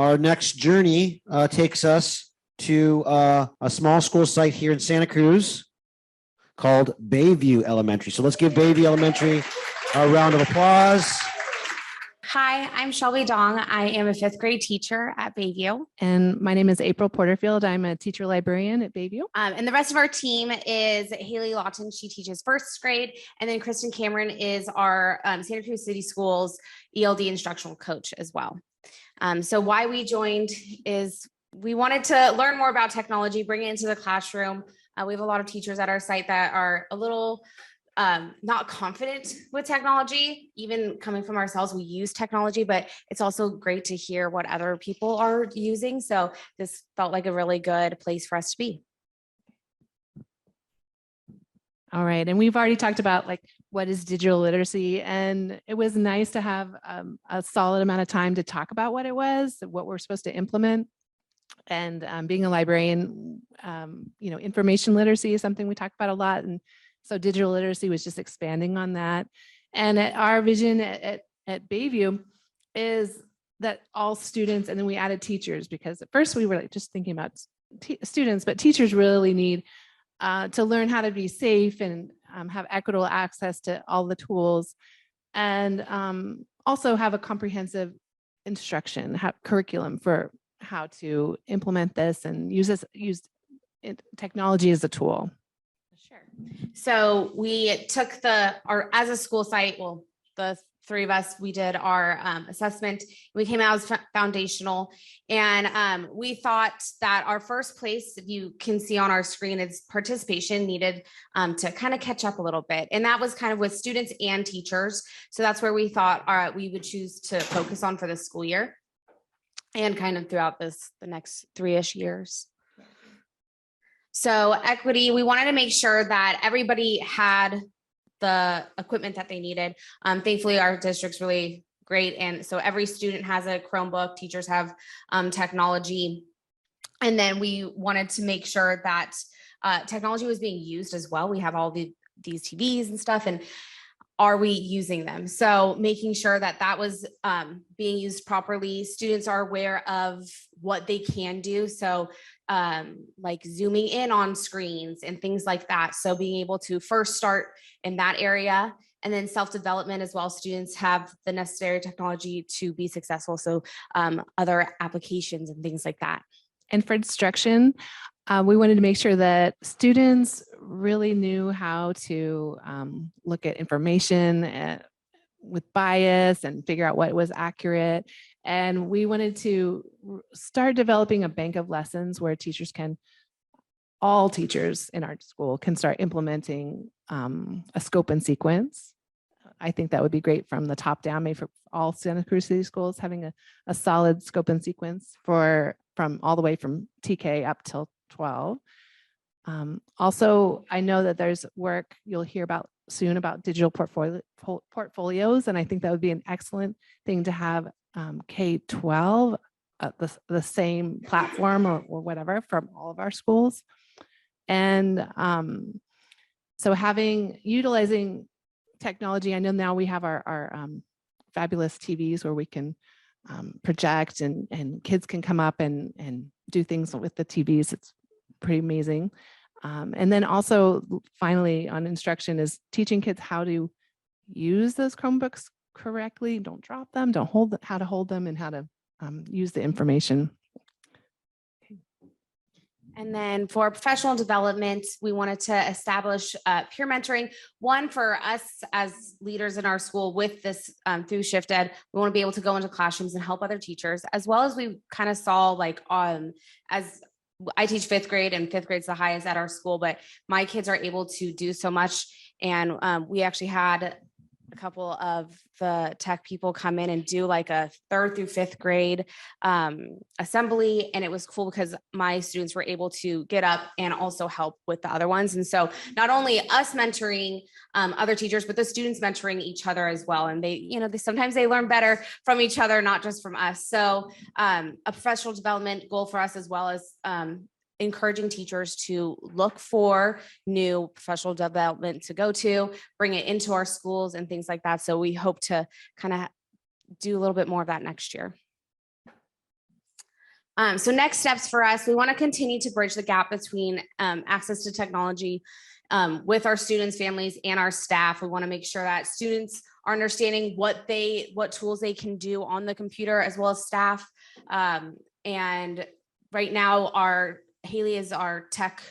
Our next journey takes us to a small school site here in Santa Cruz called Bayview Elementary. So let's give Bayview Elementary a round of applause. Hi, I'm Shelby Dong. I am a 5th grade teacher at Bayview. And my name is April Porterfield. I'm a teacher librarian at Bayview. And the rest of our team is Haley Lawton. She teaches 1st grade. And then Kristen Cameron is our Santa Cruz City Schools ELD instructional coach as well. So why we joined is we wanted to learn more about technology, bring it into the classroom. We have a lot of teachers at our site that are a little not confident with technology. Even coming from ourselves, we use technology, but it's also great to hear what other people are using. So this felt like a really good place for us to be. All right. And we've already talked about like what is digital literacy, and it was nice to have a solid amount of time to talk about what it was, what we're supposed to implement. And being a librarian, information literacy is something we talk about a lot. And so digital literacy was just expanding on that. And our vision at Bayview is that all students, and then we added teachers, because at first we were like just thinking about students, but teachers really need to learn how to be safe and have equitable access to all the tools, and also have a comprehensive instruction, curriculum for how to implement this and use technology as a tool. Sure. So we took as a school site, well, the 3 of us, we did our assessment. We came out as foundational, and we thought that our first place, if you can see on our screen, is participation needed to kind of catch up a little bit. And that was kind of with students and teachers. So that's where we thought, all right, we would choose to focus on for the school year and kind of throughout the next 3-ish years. So equity, we wanted to make sure that everybody had the equipment that they needed. Thankfully, our district's really great. And so every student has a Chromebook, teachers have technology. And then we wanted to make sure that technology was being used as well. We have all these TVs and stuff, and are we using them? So making sure that that was being used properly. Students are aware of what they can do. So like zooming in on screens and things like that. So being able to first start in that area, and then self-development as well. Students have the necessary technology to be successful. So other applications and things like that. And for instruction, we wanted to make sure that students really knew how to look at information with bias and figure out what was accurate. And we wanted to start developing a bank of lessons where all teachers in our school can start implementing a scope and sequence. I think that would be great from the top down, maybe for all Santa Cruz City Schools, having a solid scope and sequence from all the way from TK up till 12. Also, I know that there's work you'll hear about soon about digital portfolios, and I think that would be an excellent thing to have K-12 the same platform or whatever from all of our schools. And so utilizing technology, I know now we have our fabulous TVs where we can project, and kids can come up and do things with the TVs. It's pretty amazing. And then also finally on instruction is teaching kids how to use those Chromebooks correctly. Don't drop them, how to hold them, and how to use the information. And then for professional development, we wanted to establish peer mentoring. One, for us as leaders in our school with this through ShiftED, we want to be able to go into classrooms and help other teachers, as well as we kind of saw like as I teach 5th grade, and 5th grade's the highest at our school, but my kids are able to do so much. And we actually had a couple of the tech people come in and do like a 3rd through 5th grade assembly. And it was cool because my students were able to get up and also help with the other ones. And so not only us mentoring other teachers, but the students mentoring each other as well. And sometimes they learn better from each other, not just from us. So a professional development goal for us, as well as encouraging teachers to look for new professional development to go to, bring it into our schools and things like that. So we hope to kind of do a little bit more of that next year. So next steps for us, we want to continue to bridge the gap between access to technology with our students, families, and our staff. We want to make sure that students are understanding what tools they can do on the computer, as well as staff. And right now, Haley is our tech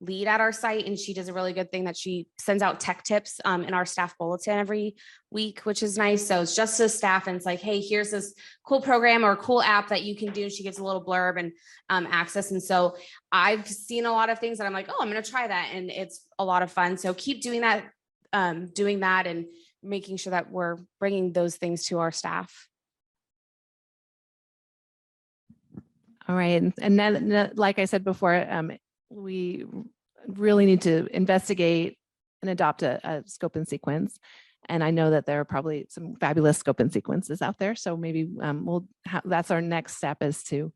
lead at our site, and she does a really good thing that she sends out tech tips in our staff bulletin every week, which is nice. So it's just to staff, and it's like, hey, here's this cool program or cool app that you can do. She gives a little blurb and access. And so I've seen a lot of things that I'm like, oh, I'm going to try that, and it's a lot of fun. So keep doing that, and making sure that we're bringing those things to our staff. All right. And then, like I said before, we really need to investigate and adopt a scope and sequence. And I know that there are probably some fabulous scope and sequences out there. So maybe that's our next step, is to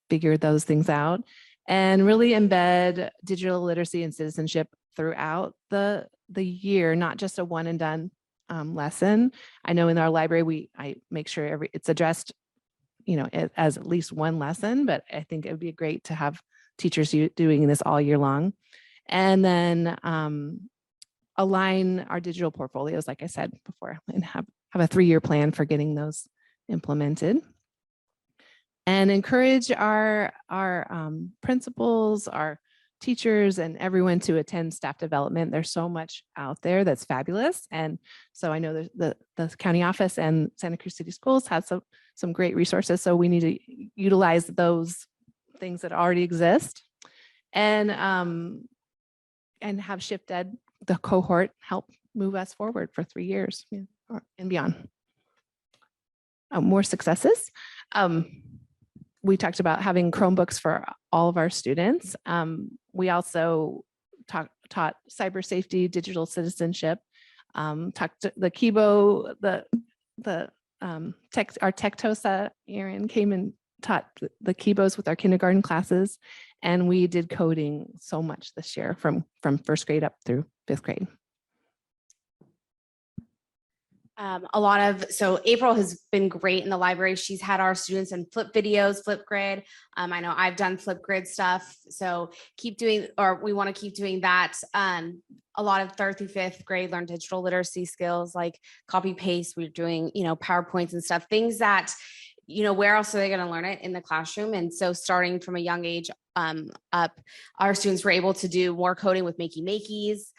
figure those things out and really embed digital literacy and citizenship throughout the year, not just a one and done lesson. I know in our library, I make sure it's addressed, as at least one lesson, but I think it would be great to have teachers doing this all year long. And then align our digital portfolios, like I said before, and have a 3-year plan for getting those implemented. And encourage our principals, our teachers, and everyone to attend staff development. There's so much out there that's fabulous. And so I know the county office and Santa Cruz City Schools has some great resources. So we need to utilize those things that already exist, and have ShiftED, the cohort, help move us forward for 3 years and beyond. More successes. We talked about having Chromebooks for all of our students. We also taught cyber safety, digital citizenship, talked to the Kibo, our Tech-TOSA, Erin came and taught the Kibos with our kindergarten classes, and we did coding so much this year from 1st grade up through 5th grade. So April has been great in the library. She's had our students in flip videos, Flipgrid. I know I've done Flipgrid stuff, so we want to keep doing that. A lot of 3rd through 5th grade learn digital literacy skills like copy paste. We're doing, PowerPoints and stuff, things that, where else are they going to learn it in the classroom? And so starting from a young age up, our students were able to do more coding with Makey Makeys.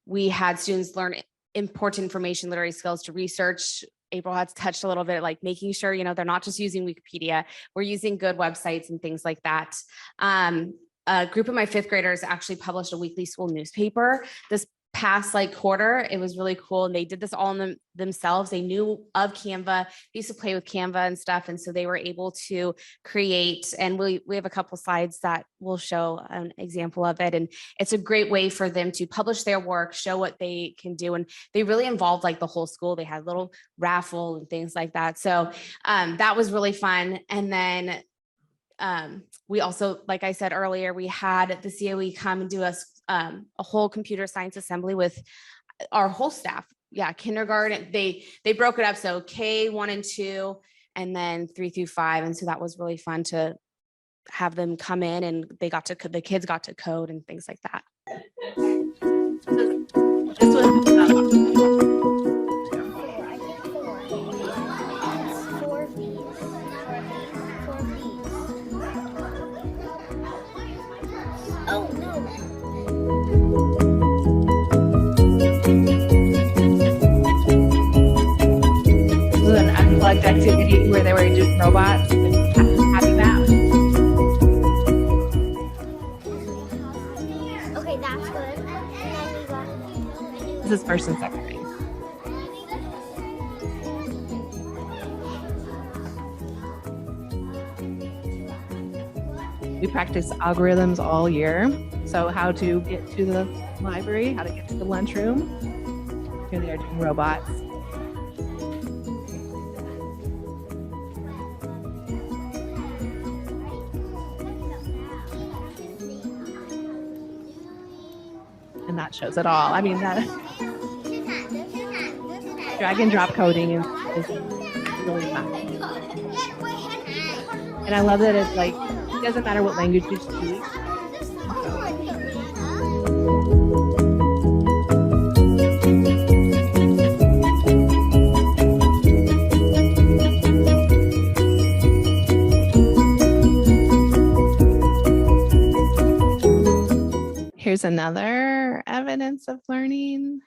We had students learn important information literacy skills to research. April has touched a little bit, like making sure, they're not just using Wikipedia, we're using good websites and things like that. A group of my 5th graders actually published a weekly school newspaper this past quarter. It was really cool. And they did this all themselves. They knew of Canva. They used to play with Canva and stuff. And so they were able to create, and we have a couple slides that will show an example of it. And it's a great way for them to publish their work, show what they can do. And they really involved the whole school. They had a little raffle and things like that. So that was really fun. And then we also, like I said earlier, we had the COE come and do a whole computer science assembly with our whole staff. Yeah, kindergarten, they broke it up. So K1 and 2, and then 3 through 5. And so that was really fun to have them come in, and the kids got to code and things like that. This was unplugged activity where they were doing robots and happy map. Okay, that's good. And then we got This is 1st and 2nd grade. We practice algorithms all year. So how to get to the library, how to get to the lunchroom. Here they are doing robots. And that shows it all. I mean, that drag and drop coding is really fun. And I love that it's like, it doesn't matter what language you speak. Here's another evidence of learning.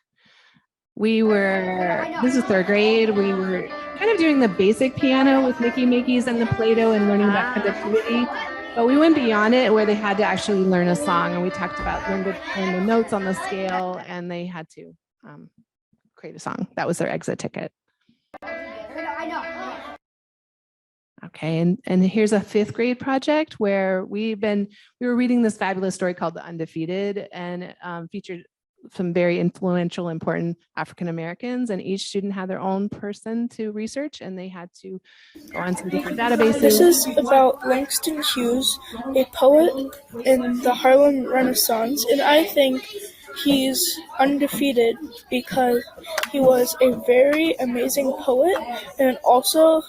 This is third grade. We were kind of doing the basic piano with Mickey Mickey's and the Play-Doh and learning about conductivity, but we went beyond it where they had to actually learn a song, and we talked about learn the notes on the scale, and they had to create a song. That was their exit ticket. Okay, and here's a fifth grade project where we were reading this fabulous story called The Undefeated, and featured some very influential, important African Americans, and each student had their own person to research, and they had to go on some different databases. This is about Langston Hughes, a poet in the Harlem Renaissance, and I think he's undefeated because he was a very amazing poet, and also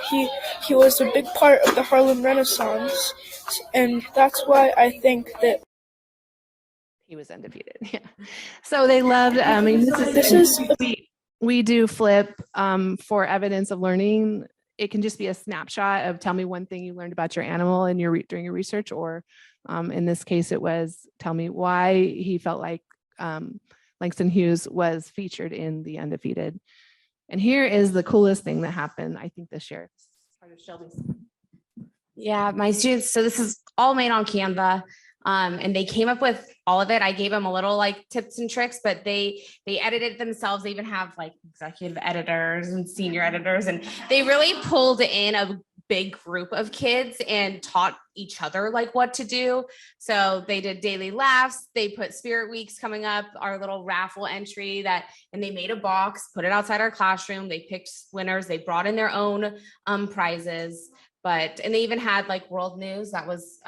he was a big part of the Harlem Renaissance, and that's why I think that he was undefeated. Yeah. So they loved, I mean, we do flip for evidence of learning. It can just be a snapshot of tell me one thing you learned about your animal and during your research, or in this case, it was tell me why he felt like Langston Hughes was featured in The Undefeated. And here is the coolest thing that happened, I think, this year. Part of Shelby's. Yeah, my students, so this is all made on Canva. And they came up with all of it. I gave them a little like tips and tricks, but they edited it themselves. They even have like executive editors and senior editors, and they really pulled in a big group of kids and taught each other like what to do. So they did daily laughs. They put Spirit Weeks coming up, our little raffle entry and they made a box, put it outside our classroom. They picked winners. They brought in their own prizes. And they even had like world news. That was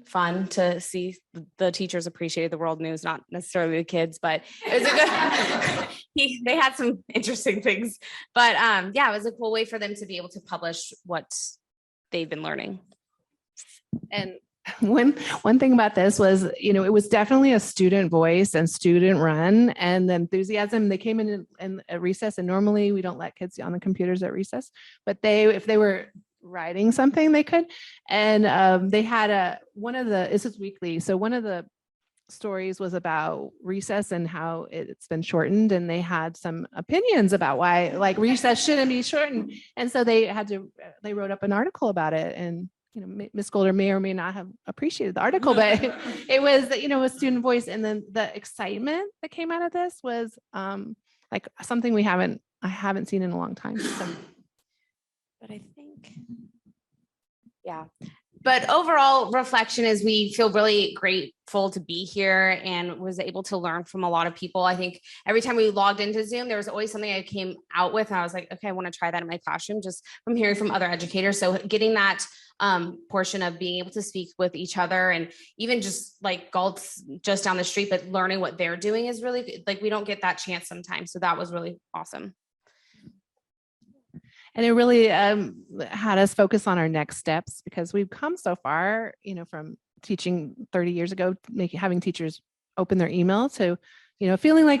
fun to see. The teachers appreciated the world news, not necessarily the kids, but it was a good, they had some interesting things. But yeah, it was a cool way for them to be able to publish what they've been learning. And one thing about this was, it was definitely a student voice and student run, and the enthusiasm. They came in at recess, and normally we don't let kids on the computers at recess, but if they were writing something, they could. And they had this is weekly. So one of the stories was about recess and how it's been shortened. And they had some opinions about why like recess shouldn't be shortened. And so they wrote up an article about it. And, Ms. Golder may or may not have appreciated the article, but it was, a student voice. And then the excitement that came out of this was like something I haven't seen in a long time. So. But I think, yeah. But overall reflection is we feel really grateful to be here and was able to learn from a lot of people. I think every time we logged into Zoom, there was always something I came out with. And I was like, okay, I want to try that in my classroom just from hearing from other educators. So getting that portion of being able to speak with each other, and even just like Galt's just down the street, but learning what they're doing is really like, we don't get that chance sometimes. So that was really awesome. And it really had us focus on our next steps, because we've come so far, from teaching 30 years ago, having teachers open their email to, feeling like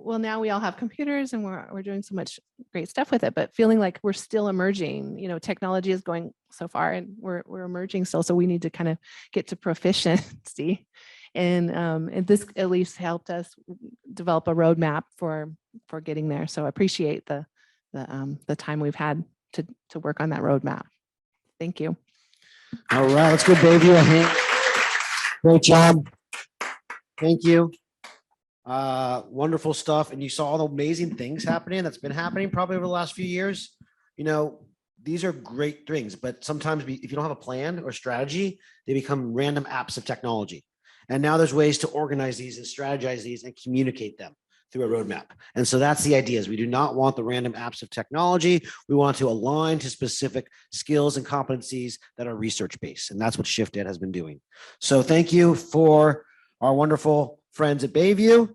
now we all have computers and we're doing so much great stuff with it, but feeling like we're still emerging. Technology is going so far and we're emerging still. So we need to kind of get to proficiency. And this at least helped us develop a roadmap for getting there. So I appreciate the time we've had to work on that roadmap. Thank you. All right, let's give Bayview a hand. Great job. Thank you. Wonderful stuff. And you saw all the amazing things that's been happening probably over the last few years. These are great things, but sometimes if you don't have a plan or strategy, they become random apps of technology. And now there's ways to organize these and strategize these and communicate them through a roadmap. And so that's the idea, is we do not want the random apps of technology. We want to align to specific skills and competencies that are research-based. And that's what ShiftED has been doing. So thank you for our wonderful friends at Bayview.